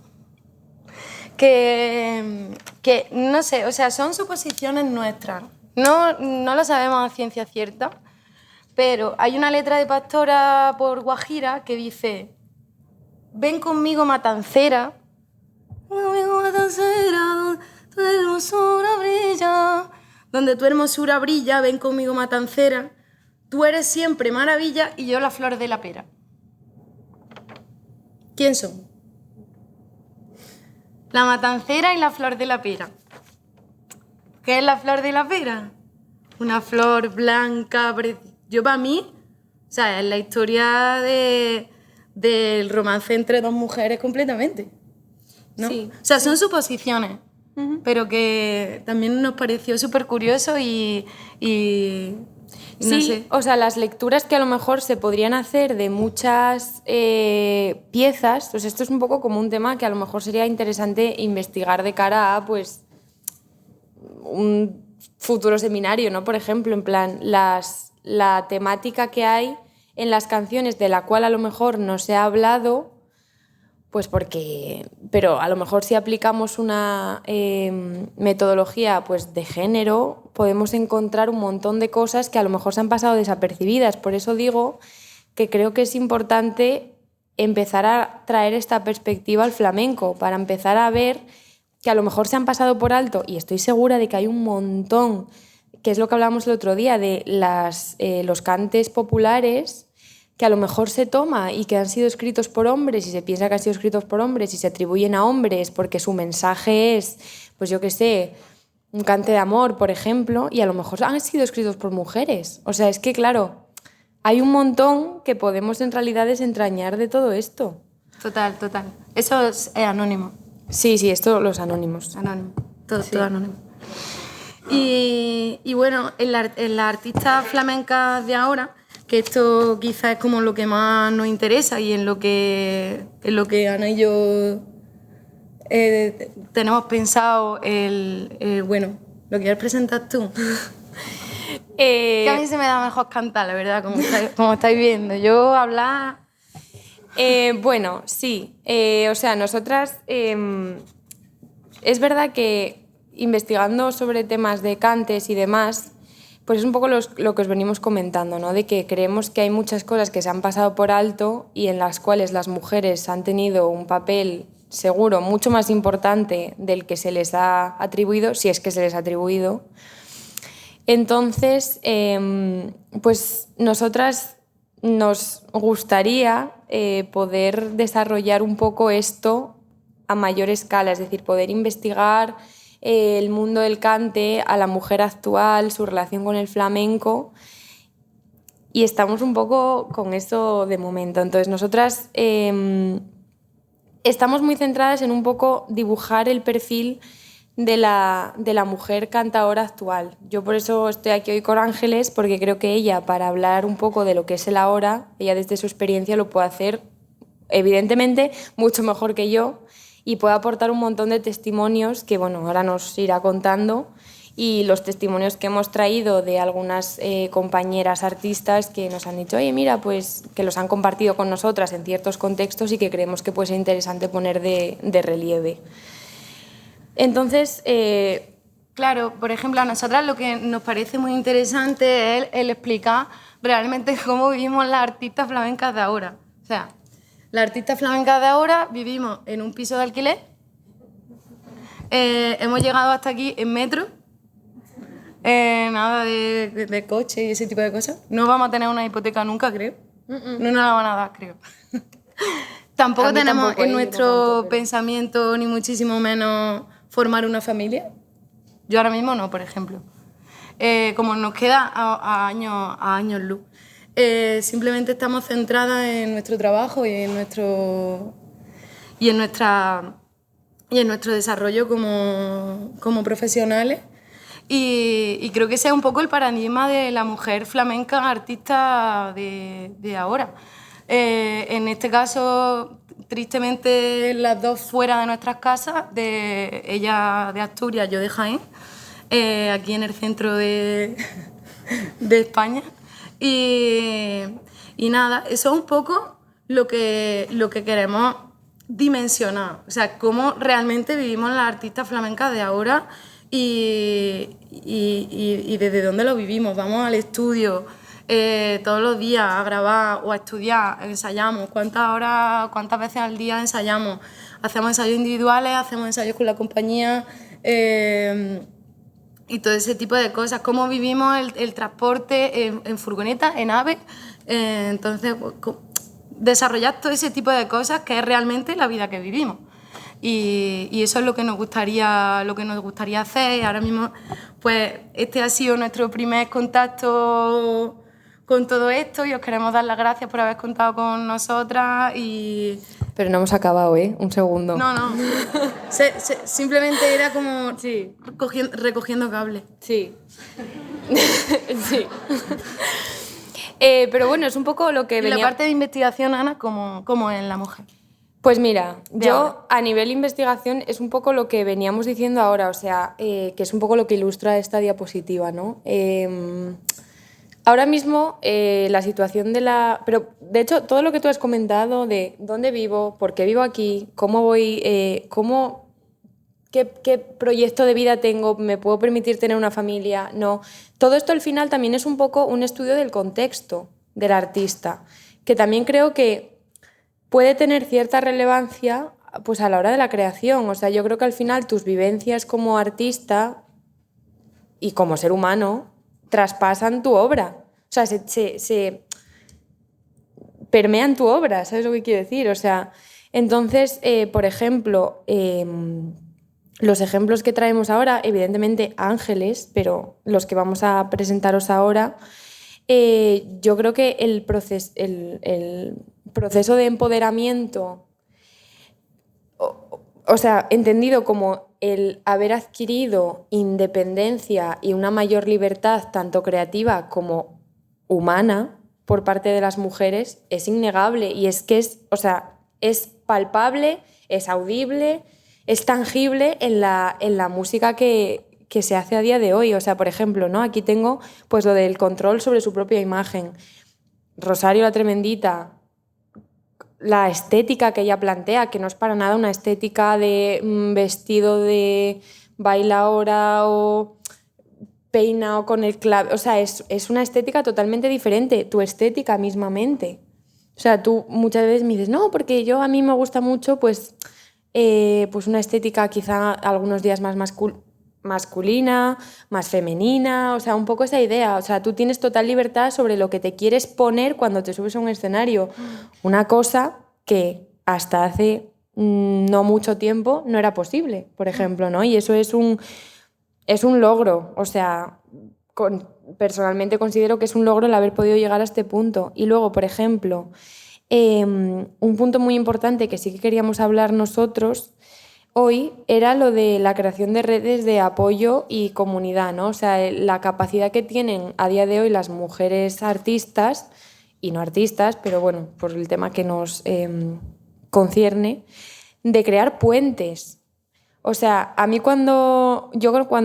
que no sé, o sea, son suposiciones nuestras. No lo sabemos a ciencia cierta, pero hay una letra de Pastora por Guajira que dice: ven conmigo matancera, ven conmigo matancera, tu hermosura brilla, donde tu hermosura brilla, ven conmigo matancera, tú eres siempre maravilla y yo la flor de la pera. ¿Quién son? La matancera y la flor de la pera. ¿Qué es la flor de la pera? Una flor blanca, yo para mí, o sea, es la historia del romance entre dos mujeres completamente, ¿no? Sí. O sea, son suposiciones, pero que también nos pareció súper curioso y no sé. O sea, las lecturas que a lo mejor se podrían hacer de muchas piezas, pues esto es un poco como un tema que a lo mejor sería interesante investigar de cara a, pues, un futuro seminario, ¿no? Por ejemplo, en plan, la temática que hay en las canciones de la cual a lo mejor no se ha hablado, pues pero a lo mejor si aplicamos una metodología pues de género, podemos encontrar un montón de cosas que a lo mejor se han pasado desapercibidas. Por eso digo que creo que es importante empezar a traer esta perspectiva al flamenco, para empezar a ver que a lo mejor se han pasado por alto, y estoy segura de que hay un montón, que es lo que hablábamos el otro día, de los cantes populares que a lo mejor se toma y que han sido escritos por hombres y se piensa que han sido escritos por hombres y se atribuyen a hombres porque su mensaje es, pues yo qué sé, un cante de amor, por ejemplo, y a lo mejor han sido escritos por mujeres. O sea, es que claro, hay un montón que podemos en realidad desentrañar de todo esto. Total, total. Eso es anónimo. Sí, esto los anónimos. Anónimo, todo anónimo. Y bueno, en las artistas flamencas de ahora, que esto quizás es como lo que más nos interesa y en lo que Ana y yo tenemos pensado, bueno, ¿lo quieres presentar tú? Que a mí se me da mejor cantar, la verdad, como estáis viendo. Yo hablar... Bueno, sí. O sea, nosotras... es verdad que investigando sobre temas de cantes y demás, pues es un poco lo que os venimos comentando, ¿no? De que creemos que hay muchas cosas que se han pasado por alto y en las cuales las mujeres han tenido un papel seguro mucho más importante del que se les ha atribuido, si es que se les ha atribuido. Entonces, pues nosotras nos gustaría poder desarrollar un poco esto a mayor escala, es decir, poder investigar el mundo del cante, a la mujer actual, su relación con el flamenco, y estamos un poco con eso de momento. Entonces, nosotras estamos muy centradas en un poco dibujar el perfil de la mujer cantadora actual. Yo por eso estoy aquí hoy con Ángeles, porque creo que ella, para hablar un poco de lo que es el ahora, ella desde su experiencia lo puede hacer, evidentemente, mucho mejor que yo, y puede aportar un montón de testimonios que, bueno, ahora nos irá contando, y los testimonios que hemos traído de algunas compañeras artistas que nos han dicho, oye, mira, pues que los han compartido con nosotras en ciertos contextos y que creemos que puede ser interesante poner de relieve. Entonces, claro, por ejemplo, a nosotras lo que nos parece muy interesante es el explicar realmente cómo vivimos las artistas flamencas de ahora. O sea, las artistas flamencas de ahora vivimos en un piso de alquiler, hemos llegado hasta aquí en metro, nada de coche y ese tipo de cosas. No vamos a tener una hipoteca nunca, creo. No nos la van a dar, creo. Tampoco tenemos en nuestro pensamiento, ni muchísimo menos, formar una familia. Yo ahora mismo no, por ejemplo. Como nos queda a años luz. Simplemente estamos centradas en nuestro trabajo y en nuestro desarrollo como profesionales. Y creo que ese es un poco el paradigma de la mujer flamenca artista de ahora. En este caso, tristemente, las dos fuera de nuestras casas, ella de Asturias, yo de Jaén, aquí en el centro de España. Y nada, eso es un poco lo que queremos dimensionar, o sea, cómo realmente vivimos las artistas flamencas de ahora y desde dónde lo vivimos. Vamos al estudio todos los días a grabar o a estudiar, ensayamos, cuántas veces al día ensayamos, hacemos ensayos individuales, hacemos ensayos con la compañía, y todo ese tipo de cosas, cómo vivimos el transporte en furgoneta, en AVE. Entonces, desarrollar todo ese tipo de cosas que es realmente la vida que vivimos. Y eso es lo que nos gustaría hacer. Y ahora mismo, pues, este ha sido nuestro primer contacto con todo esto y os queremos dar las gracias por haber contado con nosotras. Pero no hemos acabado, un segundo. No. Simplemente era como sí. recogiendo cable. Sí. Sí. Pero bueno, es un poco lo que venía... Y la parte de investigación, Ana, ¿cómo es la mujer? Pues mira, yo a nivel investigación es un poco lo que veníamos diciendo ahora, o sea, que es un poco lo que ilustra esta diapositiva, ¿no? Ahora mismo la situación de la... Pero de hecho todo lo que tú has comentado de dónde vivo, por qué vivo aquí, cómo voy, qué proyecto de vida tengo, me puedo permitir tener una familia, no. Todo esto al final también es un poco un estudio del contexto del artista, que también creo que puede tener cierta relevancia pues a la hora de la creación. O sea, yo creo que al final tus vivencias como artista y como ser humano traspasan tu obra. O sea, se permean tu obra, ¿sabes lo que quiero decir? O sea, entonces, por ejemplo, los ejemplos que traemos ahora, evidentemente Ángeles, pero los que vamos a presentaros ahora, yo creo que el proceso de empoderamiento, o sea, entendido como el haber adquirido independencia y una mayor libertad tanto creativa como humana por parte de las mujeres, es innegable y es que es palpable, es audible, es tangible en la música que que se hace a día de hoy. O sea, por ejemplo, ¿no? Aquí tengo pues lo del control sobre su propia imagen. Rosario la Tremendita, la estética que ella plantea, que no es para nada una estética de vestido de bailaora o peina o con el clave. O sea, es una estética totalmente diferente, tu estética mismamente. O sea, tú muchas veces me dices, no, porque a mí me gusta mucho pues una estética quizá algunos días más masculina, más femenina, o sea, un poco esa idea. O sea, tú tienes total libertad sobre lo que te quieres poner cuando te subes a un escenario. Una cosa que hasta hace no mucho tiempo no era posible, por ejemplo, ¿no? Y eso es un logro. O sea, personalmente considero que es un logro el haber podido llegar a este punto. Y luego, por ejemplo, un punto muy importante que sí que queríamos hablar nosotros hoy era lo de la creación de redes de apoyo y comunidad, ¿no? O sea, la capacidad que tienen a día de hoy las mujeres artistas, y no artistas, pero bueno, por el tema que nos concierne, de crear puentes. O sea, a mí cuando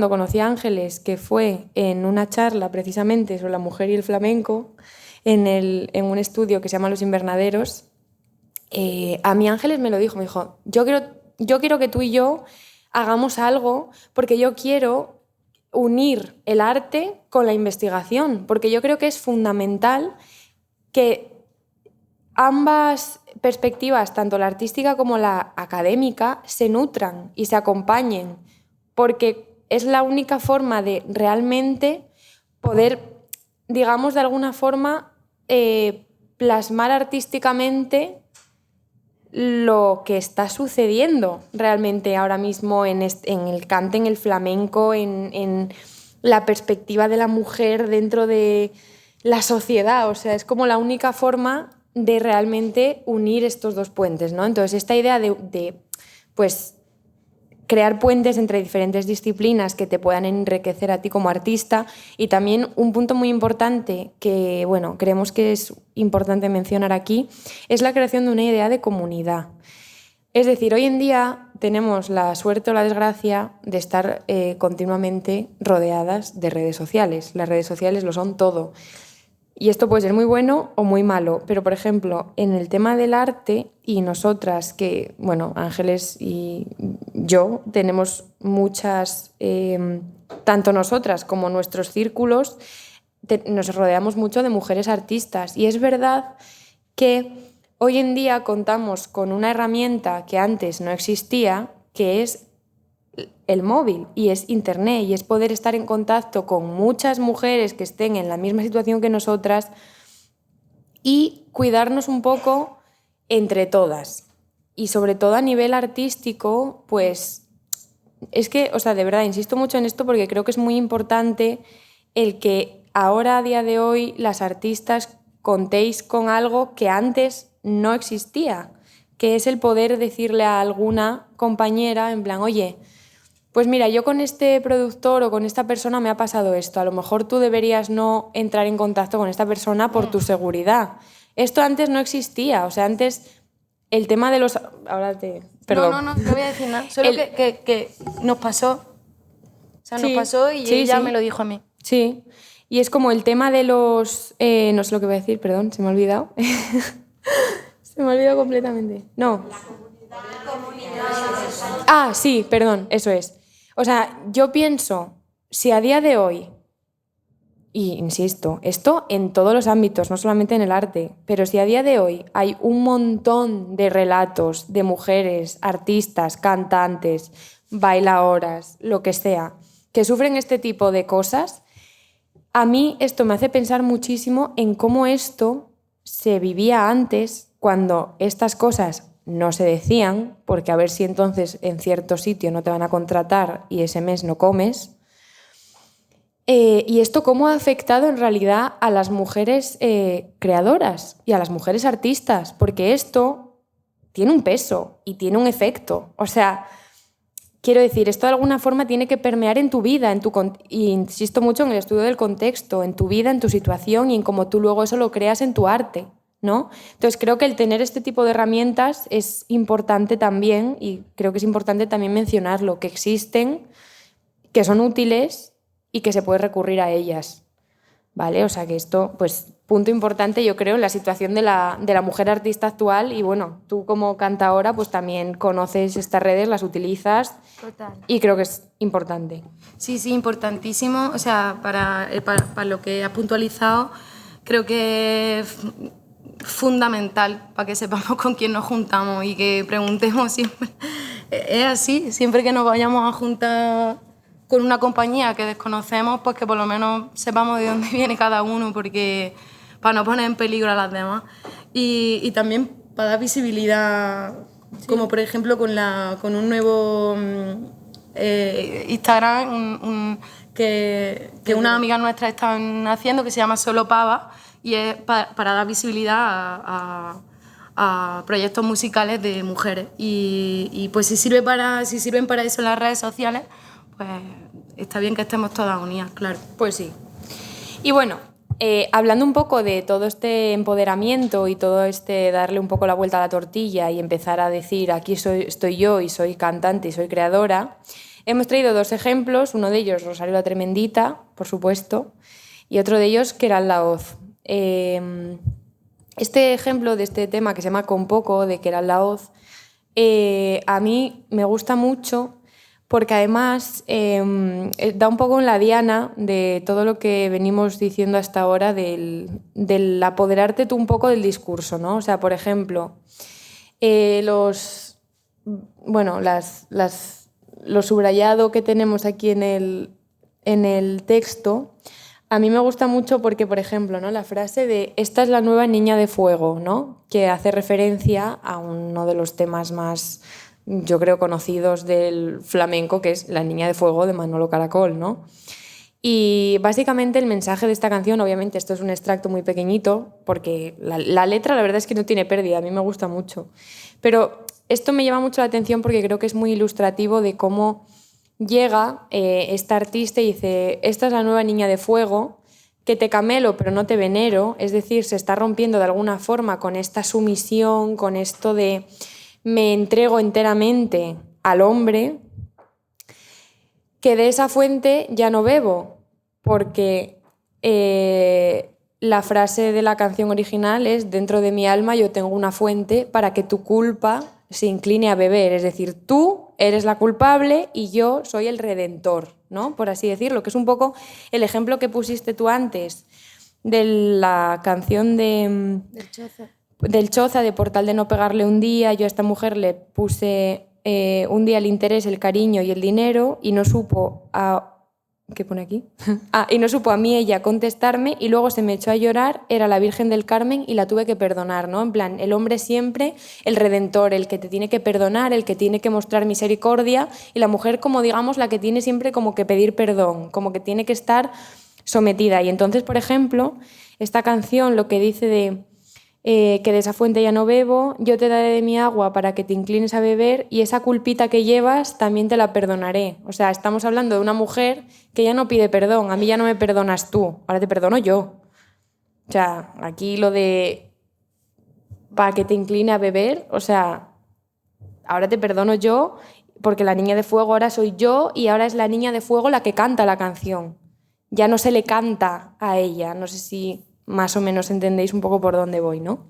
conocí a Ángeles, que fue en una charla precisamente sobre la mujer y el flamenco, en un estudio que se llama Los Invernaderos, a mí Ángeles me dijo, yo quiero que tú y yo hagamos algo porque yo quiero unir el arte con la investigación, porque yo creo que es fundamental que ambas perspectivas, tanto la artística como la académica, se nutran y se acompañen, porque es la única forma de realmente poder, digamos, de alguna forma plasmar artísticamente lo que está sucediendo realmente ahora mismo en el cante, en el flamenco, en la perspectiva de la mujer dentro de la sociedad. O sea, es como la única forma de realmente unir estos dos puentes, ¿no? Entonces, esta idea de pues, crear puentes entre diferentes disciplinas que te puedan enriquecer a ti como artista, y también un punto muy importante que, bueno, creemos que es importante mencionar aquí, es la creación de una idea de comunidad. Es decir, hoy en día tenemos la suerte o la desgracia de estar continuamente rodeadas de redes sociales. Las redes sociales lo son todo. Y esto puede ser muy bueno o muy malo, pero por ejemplo, en el tema del arte, y nosotras, que, bueno, Ángeles y yo tenemos muchas, tanto nosotras como nuestros círculos, nos rodeamos mucho de mujeres artistas. Y es verdad que hoy en día contamos con una herramienta que antes no existía, que es el móvil, y es internet, y es poder estar en contacto con muchas mujeres que estén en la misma situación que nosotras y cuidarnos un poco entre todas. Y sobre todo a nivel artístico, pues es que, o sea, de verdad, insisto mucho en esto porque creo que es muy importante el que ahora, a día de hoy, las artistas contéis con algo que antes no existía, que es el poder decirle a alguna compañera en plan, oye, pues mira, yo con este productor o con esta persona me ha pasado esto, a lo mejor tú deberías no entrar en contacto con esta persona por tu seguridad. Esto antes no existía, o sea, antes el tema de los... Ahora te... Perdón. No voy a decir nada, solo que nos pasó, o sea, nos pasó y sí, ella sí. me lo dijo a mí. Sí, y es como el tema de los... no sé lo que voy a decir, perdón, se me ha olvidado. Se me ha olvidado completamente. No. Ah, sí, perdón, eso es. O sea, yo pienso, si a día de hoy, y insisto, esto en todos los ámbitos, no solamente en el arte, pero si a día de hoy hay un montón de relatos de mujeres, artistas, cantantes, bailadoras, lo que sea, que sufren este tipo de cosas, a mí esto me hace pensar muchísimo en cómo esto se vivía antes, cuando estas cosas no se decían, porque a ver si entonces en cierto sitio no te van a contratar y ese mes no comes. Y esto cómo ha afectado en realidad a las mujeres creadoras y a las mujeres artistas, porque esto tiene un peso y tiene un efecto. O sea, quiero decir, esto de alguna forma tiene que permear en tu vida, y insisto mucho en el estudio del contexto, en tu vida, en tu situación y en cómo tú luego eso lo creas en tu arte, ¿no? Entonces creo que el tener este tipo de herramientas es importante también, y creo que es importante también mencionarlo, que existen que son útiles y que se puede recurrir a ellas, ¿vale? O sea que esto, pues, punto importante, yo creo, en la situación de la mujer artista actual. Y bueno, tú como cantaora, pues también conoces estas redes, las utilizas. Total. Y creo que es importante. Sí, importantísimo. O sea, para lo que has puntualizado, creo que es fundamental para que sepamos con quién nos juntamos y que preguntemos siempre. Es así, siempre que nos vayamos a juntar con una compañía que desconocemos, pues que por lo menos sepamos de dónde viene cada uno, porque para no poner en peligro a las demás. Y también para dar visibilidad, sí, como por ejemplo con un nuevo Instagram que unas amigas nuestras están haciendo, que se llama Solo Pava, y es para dar visibilidad a proyectos musicales de mujeres. Y pues si sirven para eso las redes sociales, pues está bien que estemos todas unidas, claro. Pues sí. Y bueno, hablando un poco de todo este empoderamiento y todo este darle un poco la vuelta a la tortilla y empezar a decir aquí estoy yo y soy cantante y soy creadora, hemos traído 2 ejemplos, uno de ellos Rosario la Tremendita, por supuesto, y otro de ellos Queralt Laoz. Este ejemplo de este tema que se llama Con Poco, de Queralt Laoz, a mí me gusta mucho porque además da un poco en la diana de todo lo que venimos diciendo hasta ahora del apoderarte tú un poco del discurso, ¿no? O sea, por ejemplo, lo subrayado que tenemos aquí en el texto, a mí me gusta mucho porque, por ejemplo, ¿no? La frase de esta es la nueva niña de fuego, ¿no? Que hace referencia a uno de los temas más, yo creo, conocidos del flamenco, que es La niña de fuego de Manolo Caracol, ¿no? Y básicamente el mensaje de esta canción, obviamente esto es un extracto muy pequeñito, porque la letra la verdad es que no tiene pérdida, a mí me gusta mucho. Pero esto me llama mucho la atención porque creo que es muy ilustrativo de cómo llega esta artista y dice, esta es la nueva niña de fuego, que te camelo pero no te venero, es decir, se está rompiendo de alguna forma con esta sumisión, con esto de me entrego enteramente al hombre, que de esa fuente ya no bebo, porque la frase de la canción original es dentro de mi alma yo tengo una fuente para que tu culpa se incline a beber, es decir, tú eres la culpable y yo soy el redentor, ¿no? Por así decirlo, que es un poco el ejemplo que pusiste tú antes de la canción del Choza, de Por tal de no pegarle un día, yo a esta mujer le puse un día el interés, el cariño y el dinero y no supo a... ¿Qué pone aquí? Y no supo a mí ella contestarme y luego se me echó a llorar, era la Virgen del Carmen y la tuve que perdonar, ¿no? En plan, el hombre siempre el redentor, el que te tiene que perdonar, el que tiene que mostrar misericordia, y la mujer como, digamos, la que tiene siempre como que pedir perdón, como que tiene que estar sometida. Y entonces, por ejemplo, esta canción lo que dice de que de esa fuente ya no bebo, yo te daré de mi agua para que te inclines a beber y esa culpita que llevas también te la perdonaré. O sea, estamos hablando de una mujer que ya no pide perdón, a mí ya no me perdonas tú, ahora te perdono yo. O sea, aquí lo de para que te incline a beber, o sea, ahora te perdono yo porque la niña de fuego ahora soy yo y ahora es la niña de fuego la que canta la canción. Ya no se le canta a ella, no sé si más o menos entendéis un poco por dónde voy, ¿no?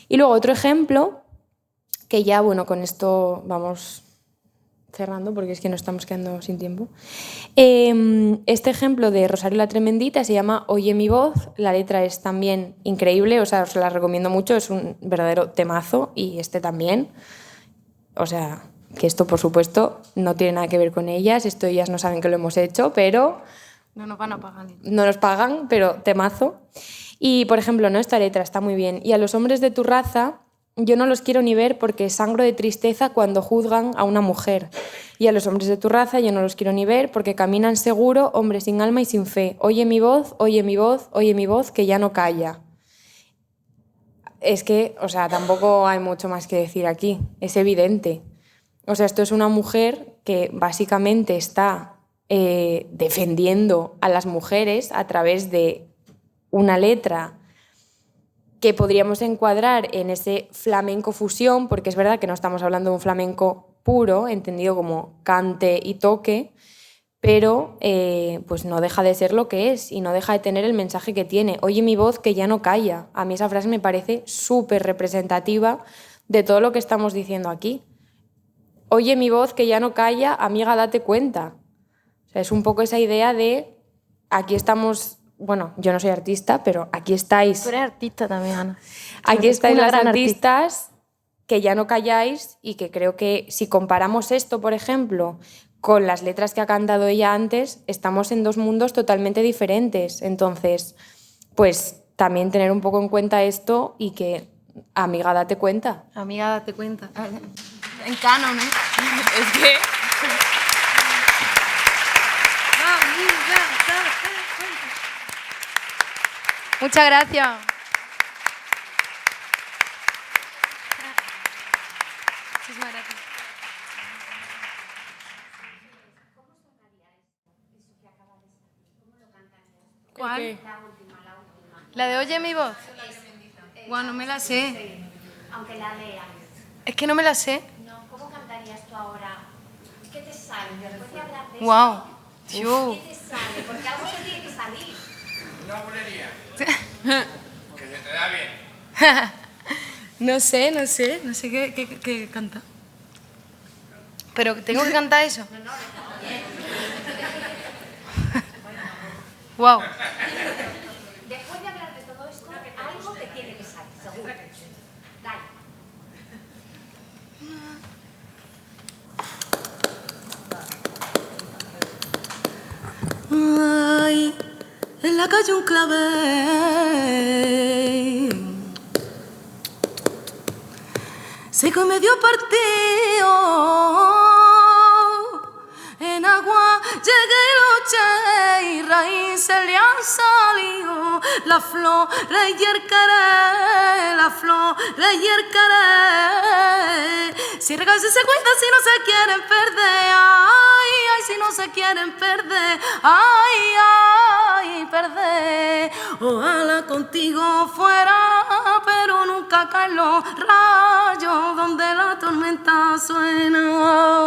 Y luego otro ejemplo, que ya, bueno, con esto vamos cerrando porque es que nos estamos quedando sin tiempo. Este ejemplo de Rosario la Tremendita se llama Oye mi voz, la letra es también increíble, o sea, os la recomiendo mucho, es un verdadero temazo y este también, o sea, que esto por supuesto no tiene nada que ver con ellas, esto ellas no saben que lo hemos hecho, pero... No nos van a pagar. No nos pagan, pero temazo. Y, por ejemplo, ¿no? Esta letra está muy bien. Y a los hombres de tu raza yo no los quiero ni ver porque sangro de tristeza cuando juzgan a una mujer. Y a los hombres de tu raza yo no los quiero ni ver porque caminan seguro, hombres sin alma y sin fe. Oye mi voz, oye mi voz, oye mi voz, que ya no calla. Es que, o sea, tampoco hay mucho más que decir aquí. Es evidente. O sea, esto es una mujer que básicamente está... defendiendo a las mujeres a través de una letra que podríamos encuadrar en ese flamenco fusión, porque es verdad que no estamos hablando de un flamenco puro, entendido como cante y toque, pero pues no deja de ser lo que es y no deja de tener el mensaje que tiene. Oye mi voz que ya no calla. A mí esa frase me parece súper representativa de todo lo que estamos diciendo aquí. Oye mi voz que ya no calla, amiga, date cuenta. O sea, es un poco esa idea de aquí estamos, bueno, yo no soy artista, pero aquí estáis. Tú eres artista también, Ana. Aquí Eres estáis una las gran artistas que ya no calláis y que creo que si comparamos esto, por ejemplo, con las letras que ha cantado ella antes, estamos en dos mundos totalmente diferentes. Entonces, pues también tener un poco en cuenta esto y que, amiga, date cuenta. Amiga, date cuenta. En canon, ¿eh? Es que... Muchas gracias. Muchísimas gracias. ¿Cuál? La de Oye mi voz. Bueno, no me la sé. Aunque la leas. Es que no me la sé. No, ¿cómo cantarías tú ahora? ¿Qué te sale? Después de hablar de Wow. eso, ¿qué te sale? Porque algo se tiene que salir. Una bulería. Que se te da bien. No sé qué canta. Pero tengo que cantar eso. Wow. Después de hablar de todo esto, algo te tiene que salir, seguro. Dale. Ay, en la calle un clavel, seco y medio partido, en agua llegué noche y raíces le han salido, la flor y el querer, la flor y el querer, si regalos se cuentan si no se quieren perder, ay, ay, si no se quieren perder, ay, ay, perder, ojalá contigo fuera, pero nunca caen los rayos donde la tormenta suena.